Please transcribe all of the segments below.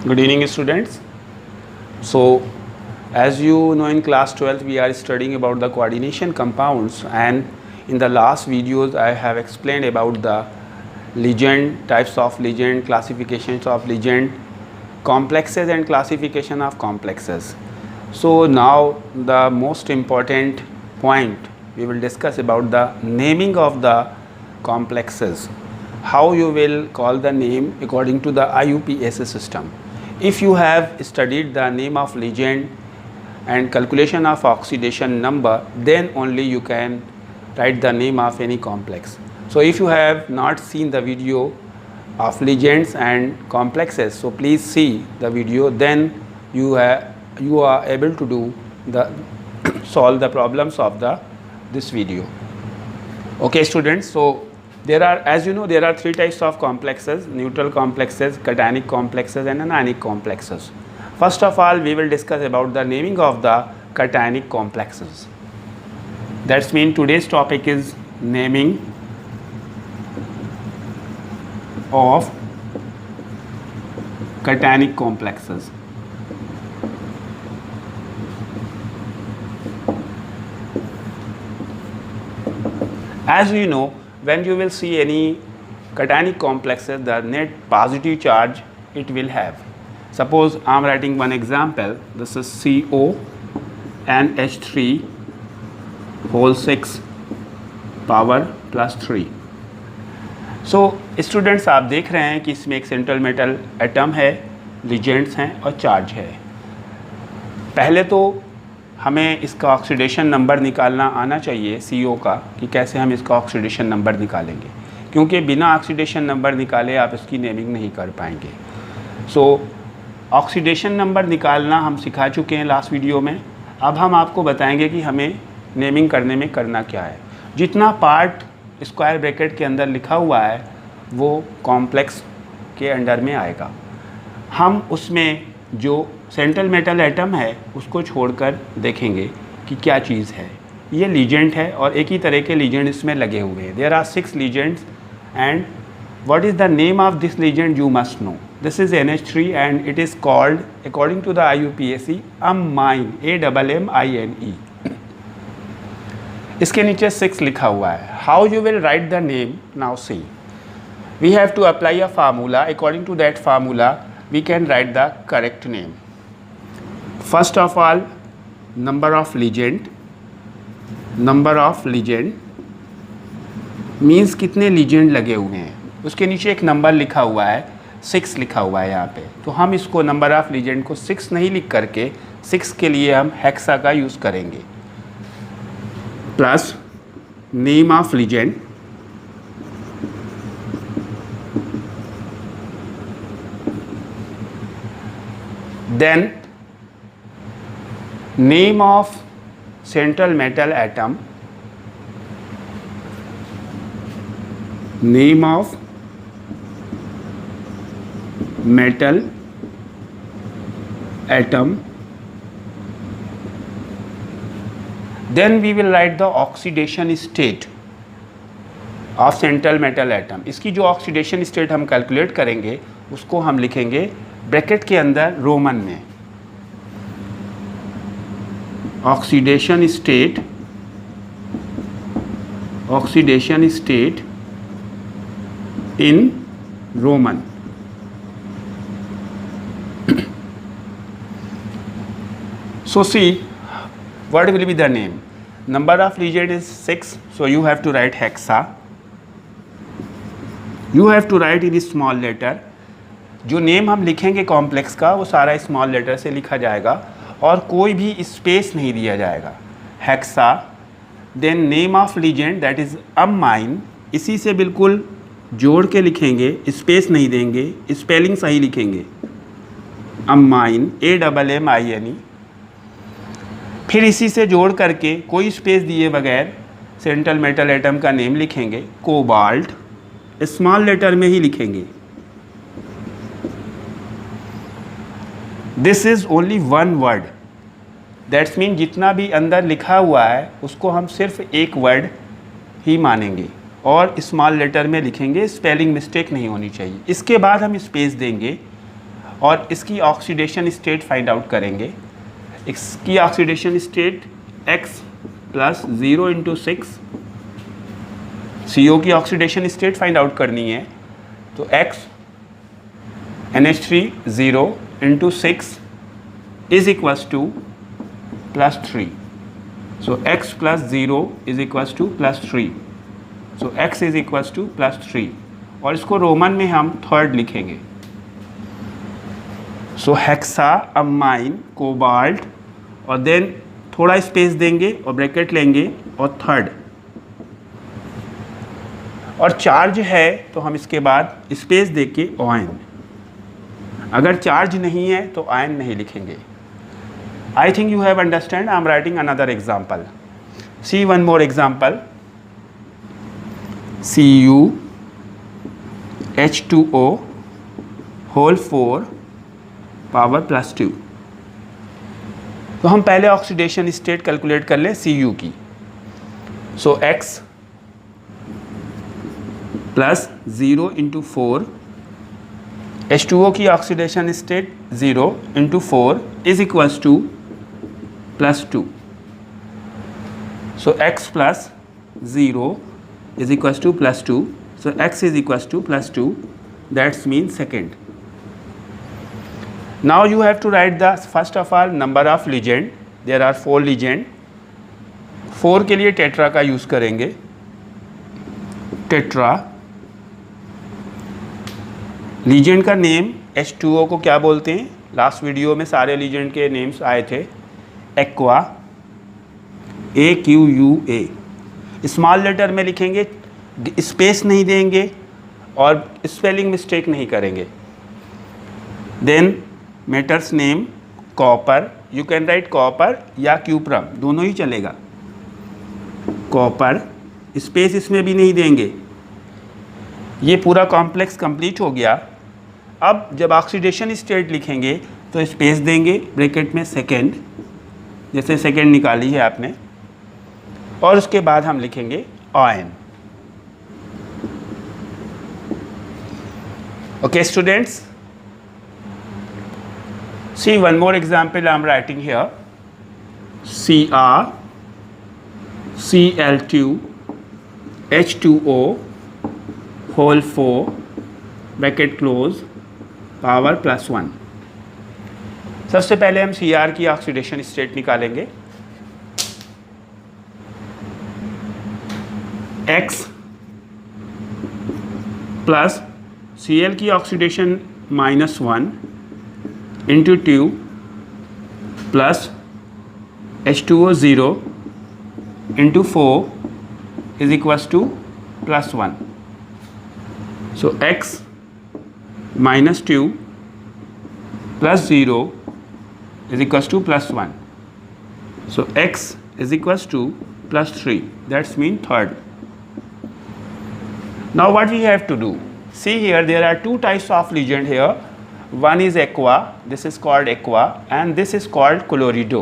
Good evening, students. So, as you know, in class 12 we are studying about the coordination compounds, and in the last videos I have explained about the legend, types of legend, classifications of legend, complexes and classification of complexes. So now the most important point we will discuss about the naming of the complexes, how you will call the name according to the IUPAC system. If you have studied the name of legend and calculation of oxidation number, then only you can write the name of any complex. So if you have not seen the video of legends and complexes, so please see the video, then you are able to do the solve the problems of this video. Okay, students. So there are, as you know, there are three types of complexes: neutral complexes, cationic complexes and anionic complexes. First of all, we will discuss about the naming of the cationic complexes. That means today's topic is naming of cationic complexes. As you know, when you will see any cationic complexes, the net positive charge it will have. Suppose I am writing one example. This is CO and H3 whole 6 power plus 3. So students, आप देख रहे हैं कि इसमें एक central metal atom है, legends हैं और चार्ज है. पहले तो हमें इसका ऑक्सीडेशन नंबर निकालना आना चाहिए CO का, कि कैसे हम इसका ऑक्सीडेशन नंबर निकालेंगे, क्योंकि बिना ऑक्सीडेशन नंबर निकाले आप इसकी नेमिंग नहीं कर पाएंगे. सो ऑक्सीडेशन नंबर निकालना हम सिखा चुके हैं लास्ट वीडियो में. अब हम आपको बताएंगे कि हमें नेमिंग करने में करना क्या है. जितना पार्ट स्क्वायर ब्रैकेट के अंदर लिखा हुआ है वो कॉम्प्लेक्स के अंडर में आएगा. हम उसमें जो सेंट्रल मेटल एटम है उसको छोड़कर देखेंगे कि क्या चीज़ है. ये लीजेंड है और एक ही तरह के लीजेंड इसमें लगे हुए हैं. There are 6 ligands and what is the name of this ligand you must know. This is NH3 and it is called according to the IUPAC ammine, AMMINE. इसके नीचे 6 लिखा हुआ है. How you will write the name? Now see, we have to apply a formula. According to that formula we can write the correct name. First of all, number of ligand. Number of legend means कितने legend लगे हुए हैं. उसके नीचे एक number लिखा हुआ है, 6 लिखा हुआ है यहाँ पे. तो हम इसको नंबर ऑफ लीजेंड को 6 नहीं लिख करके 6 के लिए हम हेक्सा का यूज़ करेंगे. Plus name of ligand, then name of central metal atom, name of metal atom, then we will write the oxidation state of central metal atom. इसकी जो ऑक्सीडेशन स्टेट हम कैलकुलेट करेंगे उसको हम लिखेंगे ब्रैकेट के अंदर रोमन में. Oxidation state, oxidation state in Roman. So see, what will be the name? Number of legend is 6, so you have to write hexa. You have to write in small letter. जो name हम लिखेंगे complex का वो सारा small letter से लिखा जाएगा और कोई भी स्पेस नहीं दिया जाएगा. Hexa, then name of ligand that is ammine. इसी से बिल्कुल जोड़ के लिखेंगे, स्पेस नहीं देंगे, स्पेलिंग सही लिखेंगे. Amine, AMMINE. फिर इसी से जोड़ करके कोई स्पेस दिए बगैर सेंट्रल मेटल एटम का नेम लिखेंगे, कोबाल्ट. स्मॉल लेटर में ही लिखेंगे. This is only one word. That's mean जितना भी अंदर लिखा हुआ है उसको हम सिर्फ एक वर्ड ही मानेंगे और स्मॉल लेटर में लिखेंगे, स्पेलिंग मिस्टेक नहीं होनी चाहिए. इसके बाद हम स्पेस देंगे और इसकी ऑक्सीडेशन स्टेट फाइंड आउट करेंगे। इसकी oxidation state x plus 0 into 6, CO की ऑक्सीडेशन स्टेट फाइंड आउट करनी है, तो x NH3 0 into 6 is equals to plus 3। So x plus 0 is equals to plus 3। So x is equals to plus 3 और इसको Roman में हम third लिखेंगे। सो hexa amine cobalt और देन थोड़ा स्पेस देंगे और ब्रैकेट लेंगे और थर्ड। और चार्ज है तो हम इसके बाद स्पेस दे के आयन, अगर चार्ज नहीं है तो आयन नहीं लिखेंगे। I think you have understand. I am writing another example. See one more example. Cu H2O whole 4 power plus 2। तो हम पहले ऑक्सीडेशन स्टेट कैलकुलेट कर ले Cu की। सो x प्लस 0 इंटू 4, H2O की oxidation state 0 into 4 is equals to plus 2। So x plus 0 is equals to plus 2. So x is equals to plus 2. That means second. Now you have to write the first of all number of legend. There are 4 legend. 4 के लिए tetra का use करेंगे। Tetra legend का name H2O को क्या बोलते हैं? Last video में सारे लीजेंड के नेम्स आए थे। एक्वा, AQUA, स्मॉल लेटर में लिखेंगे, स्पेस नहीं देंगे और स्पेलिंग मिस्टेक नहीं करेंगे। Then metal's name copper, you can write copper या क्यूप्रम, दोनों ही चलेगा। कॉपर, स्पेस इसमें भी नहीं देंगे। ये पूरा कॉम्प्लेक्स कंप्लीट हो गया। अब जब ऑक्सीडेशन स्टेट लिखेंगे तो स्पेस देंगे ब्रैकेट में सेकेंड, जैसे सेकेंड निकाली है आपने, और उसके बाद हम लिखेंगे ion. Okay students, see one more example I am writing here. Cr Cl2 H2O whole 4 bracket close power plus 1। सबसे पहले हम Cr की ऑक्सीडेशन स्टेट निकालेंगे। X प्लस Cl की oxidation -1 into 2 plus H2O 0 into 4 is equals to plus 1। So X -2 plus 0 is equals to plus 1। So X is equals to plus 3, that's mean third. Now what we have to do? See here, there are 2 types of legend here. One is aqua, this is called aqua, and this is called colorido.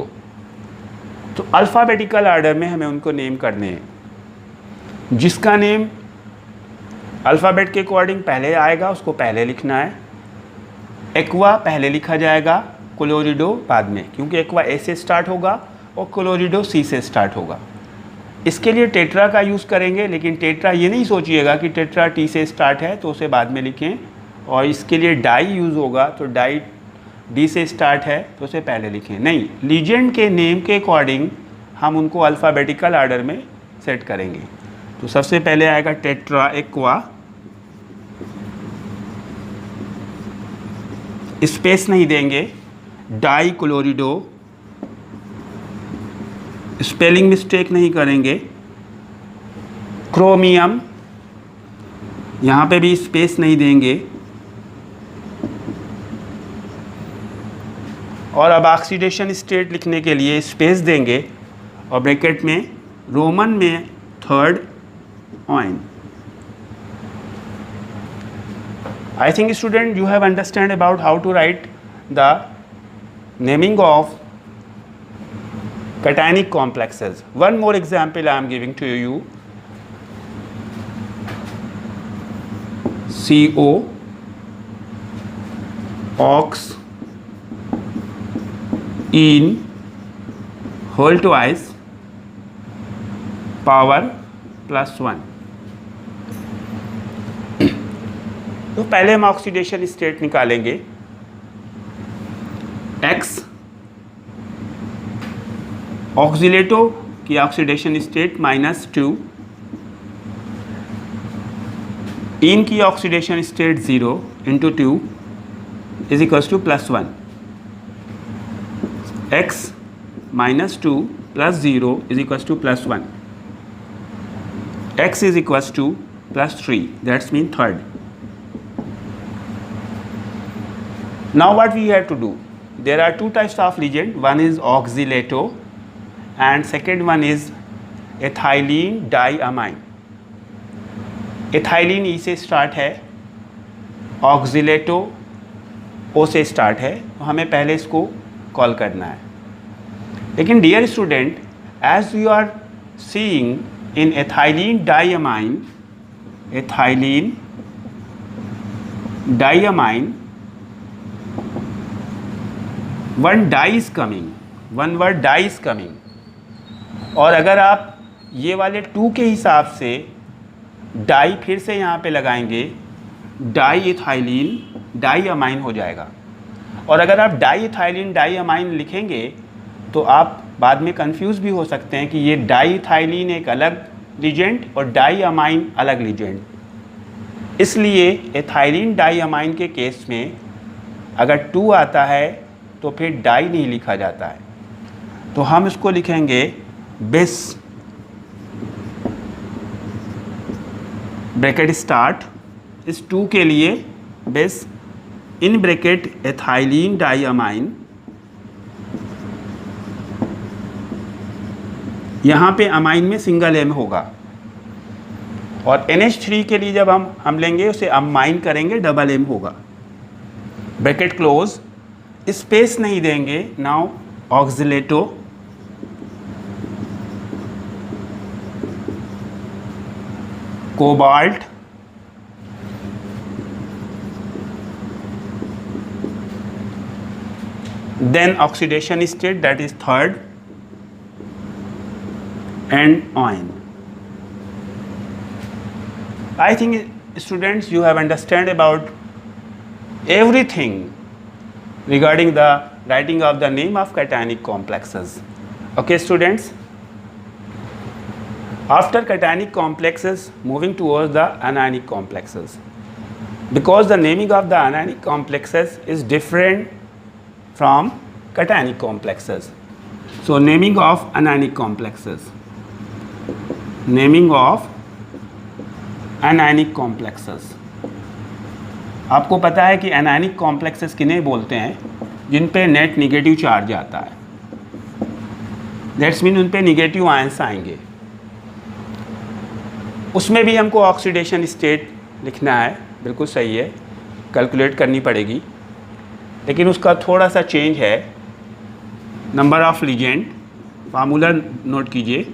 तो alphabetical order में हमें उनको name करने हैं। जिसका name alphabet के according पहले आएगा उसको पहले लिखना है। एक्वा पहले लिखा जाएगा, कोलोरिडो बाद में, क्योंकि एक्वा ए से स्टार्ट होगा और कोलोरिडो सी से स्टार्ट होगा। इसके लिए टेट्रा का यूज़ करेंगे, लेकिन टेट्रा ये नहीं सोचिएगा कि टेट्रा टी से स्टार्ट है तो उसे बाद में लिखें, और इसके लिए डाई यूज़ होगा तो डाई डी से स्टार्ट है तो उसे पहले लिखें। नहीं, लीजेंड के नेम के अकॉर्डिंग हम उनको अल्फ़ाबेटिकल आर्डर में सेट करेंगे। तो सबसे पहले आएगा टेट्रा एक्वा, स्पेस नहीं देंगे। डाई क्लोरिडो, स्पेलिंग मिस्टेक नहीं करेंगे। क्रोमियम, यहाँ पे भी स्पेस नहीं देंगे। और अब ऑक्सीडेशन स्टेट लिखने के लिए स्पेस देंगे और ब्रैकेट में रोमन में third ion. I think student you have understand about how to write the naming of cationic complexes. One more example I am giving to you. CO ox en whole twice power +1। तो पहले हम oxidation state निकालेंगे। X oxalato की oxidation state -2, en की oxidation state 0 × 2 = +1। x -2 + 0 = +1। x = +3, that's mean third. Now what we have to do? There are two types of reagent. One is oxylato and second one is ethylene diamine. Ethylene E से start है, ऑक्सीलेटो O से start है, तो हमें पहले इसको call करना है। लेकिन dear student, as you are seeing in ethylene diamine, one di is coming, one word di is coming. और अगर आप ये वाले 2 के हिसाब से डाई फिर से यहाँ पे लगाएंगे, डाई इथाइलिन डाइअमाइन हो जाएगा। और अगर आप डाई इथाइलिन डाइअमाइन लिखेंगे तो आप बाद में कंफ्यूज भी हो सकते हैं कि ये डाई इथाइलिन एक अलग रिजेंट और डाइअमाइन अलग रिजेंट। इसलिए एथाइलिन डाइअमाइन के केस में अगर 2 आता है तो फिर डाई नहीं लिखा जाता है, तो हम इसको लिखेंगे बिस, ब्रैकेट स्टार्ट, इस 2 के लिए बिस, इन ब्रैकेट एथाइलिन डाइअमाइन, यहाँ पे अमाइन में सिंगल एम होगा। और NH3 के लिए जब हम लेंगे उसे अमाइन करेंगे, डबल एम होगा। ब्रैकेट क्लोज, स्पेस नहीं देंगे। Now oxalato, cobalt, then oxidation state, that is third, and ion. I think students you have understand about everything regarding the writing of the name of cationic complexes. Okay students, after cationic complexes moving towards the anionic complexes, because the naming of the anionic complexes is different from cationic complexes. So naming of anionic complexes, naming of anionic complexes, आपको पता है कि anionic complexes किन्हें बोलते हैं? जिन पे net negative charge आता है, दैट्स मीन उन पे निगेटिव आयंस आएंगे। उसमें भी हमको ऑक्सीडेशन स्टेट लिखना है, बिल्कुल सही है, कैलकुलेट करनी पड़ेगी, लेकिन उसका थोड़ा सा चेंज है। Number of reagent, formula note कीजिए,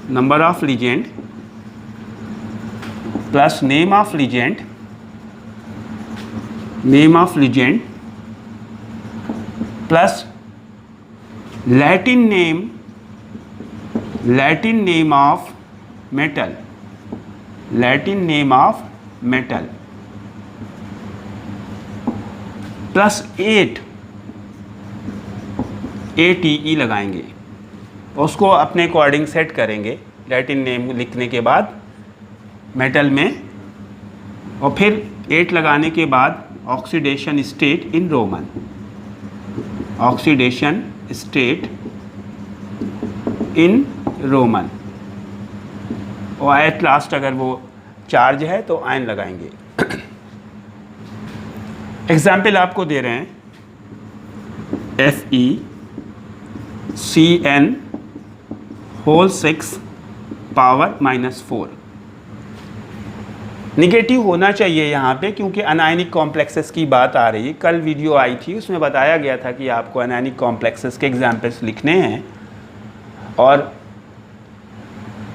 number of reagent plus name of reagent, name of reagent plus Latin name of metal, Latin name of metal plus 8 ATE लगाएंगे, उसको अपने अकॉर्डिंग सेट करेंगे लैटिन नेम लिखने के बाद metal में, और फिर 8 लगाने के बाद oxidation state in Roman, oxidation state in Roman, और एट लास्ट अगर वो चार्ज है तो आयन लगाएंगे। एग्जाम्पल आपको दे रहे हैं, FeCN होल 6 पावर -4। निगेटिव होना चाहिए यहाँ पे, क्योंकि अनायनिक कॉम्प्लेक्सेस की बात आ रही है। कल वीडियो आई थी, उसमें बताया गया था कि आपको अनायनिक कॉम्प्लेक्सेस के एग्जाम्पल्स लिखने हैं, और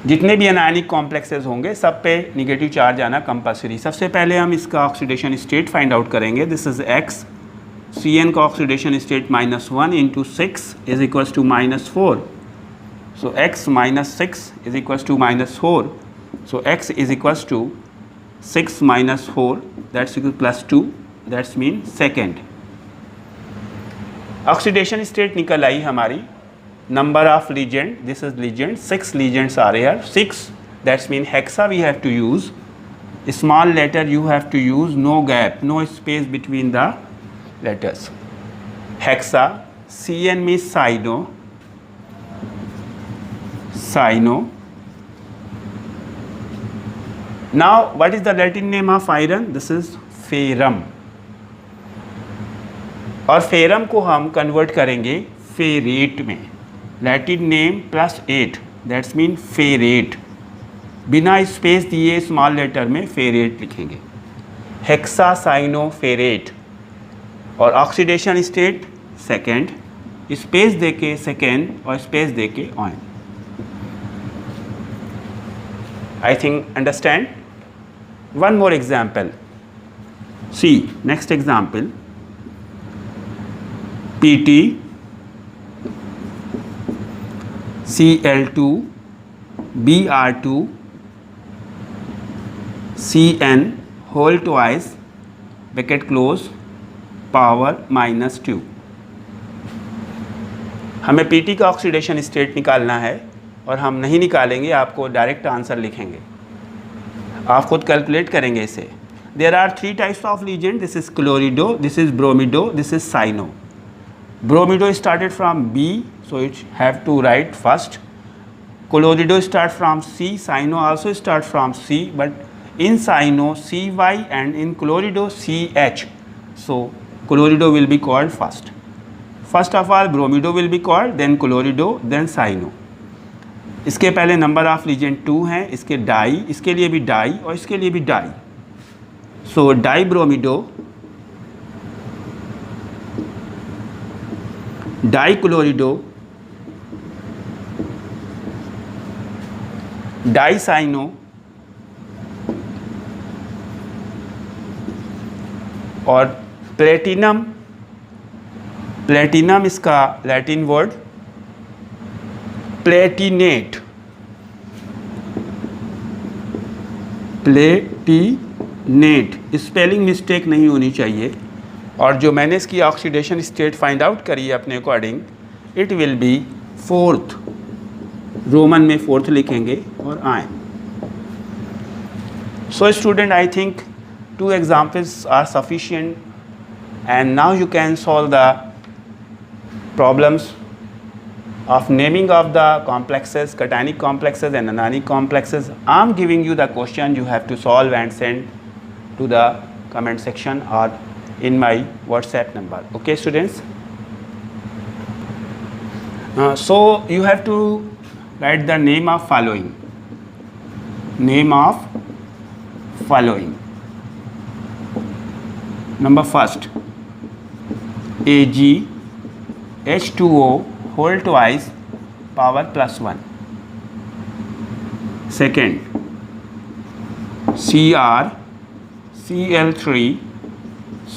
जितने भी अनायनिक कॉम्प्लेक्सेस होंगे सब पे निगेटिव चार्ज आना कंपलसरी। सबसे पहले हम इसका ऑक्सीडेशन स्टेट फाइंड आउट करेंगे। दिस इज X, Cn का oxidation state -1 into 6 is equals to -4. So x minus 6 is equals to -4. So x is equals to 6 minus 4, that's equal plus 2, that's mean second. Oxidation state निकल आई हमारी. Number of legend, this is legend, 6 legends are here. 6, that's mean hexa we have to use. Small letter you have to use, no gap, no space between the letters. Hexa, Cn means cyno. Now what is the Latin name of iron? This is ferrum. और ferrum को हम convert करेंगे ferrate में. Latin name plus 8, that's mean ferrate. बिना space दिए small letter में ferrate लिखेंगे. Hexacyanoferrate. और ऑक्सीडेशन स्टेट सेकेंड, स्पेस देके सेकेंड और स्पेस देके on. I think understand. One more example. See, next example. PT Cl2 Br2 Cn whole twice bracket close power -2. हमें PT का oxidation state निकालना है और हम नहीं निकालेंगे, आपको डायरेक्ट आंसर लिखेंगे. आप खुद कैलकुलेट करेंगे इसे. There are 3 types of ligand. This is chlorido, this is bromido, this is cyano. Bromido started from B, so it have to write first. Chlorido start from C, Cyno also start from C, but in Cyno Cy and in Chlorido CH. So Chlorido will be called first. First of all Bromido will be called, then Chlorido, then Cyno. इसके पहले number of legend 2 हैं. इसके die, इसके लिए भी die और इसके लिए भी डाई. सो डाई ब्रोमिडो, डाई क्लोरिडो, डाई साइनो और प्लेटिनम. प्लेटिनम इसका Latin word Palatinate. Palatinate, spelling mistake नहीं होनी चाहिए. और जो मैंने इसकी ऑक्सीडेशन स्टेट फाइंड आउट करी है अपने according, it will be 4th. Roman में 4th लिखेंगे और आए. So student, I think 2 examples are sufficient and now you can solve the problems of naming of the complexes, cationic complexes and anionic complexes. I am giving you the question, you have to solve and send to the comment section or in my WhatsApp number. Okay students? So you have to write the name of following. Name of following. Number first, Ag H2O whole twice power +1. Second, Cr Cl3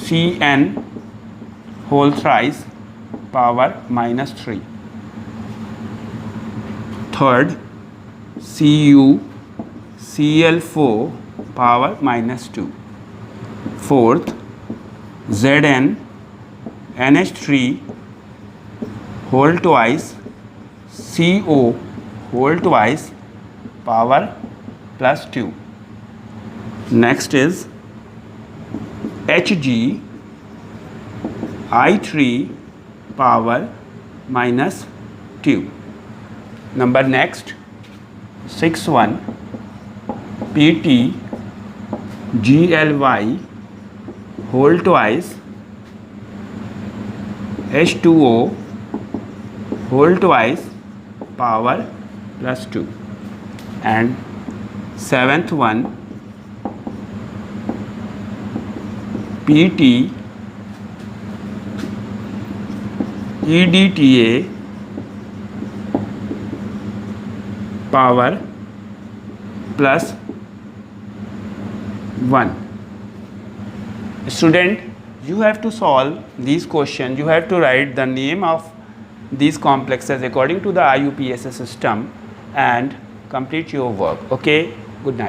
Cn whole thrice power -3. Third, Cu Cl4 power -2. Fourth, Zn NH3 whole twice CO whole twice power +2. Next is Hg I3 power -2. Number next 6-1 PT GLY whole twice H2O whole twice power +2. And 7th one PT EDTA power +1. Student, you have to solve these questions. You have to write the name of these complexes according to the IUPAC system and complete your work. Okay, good night.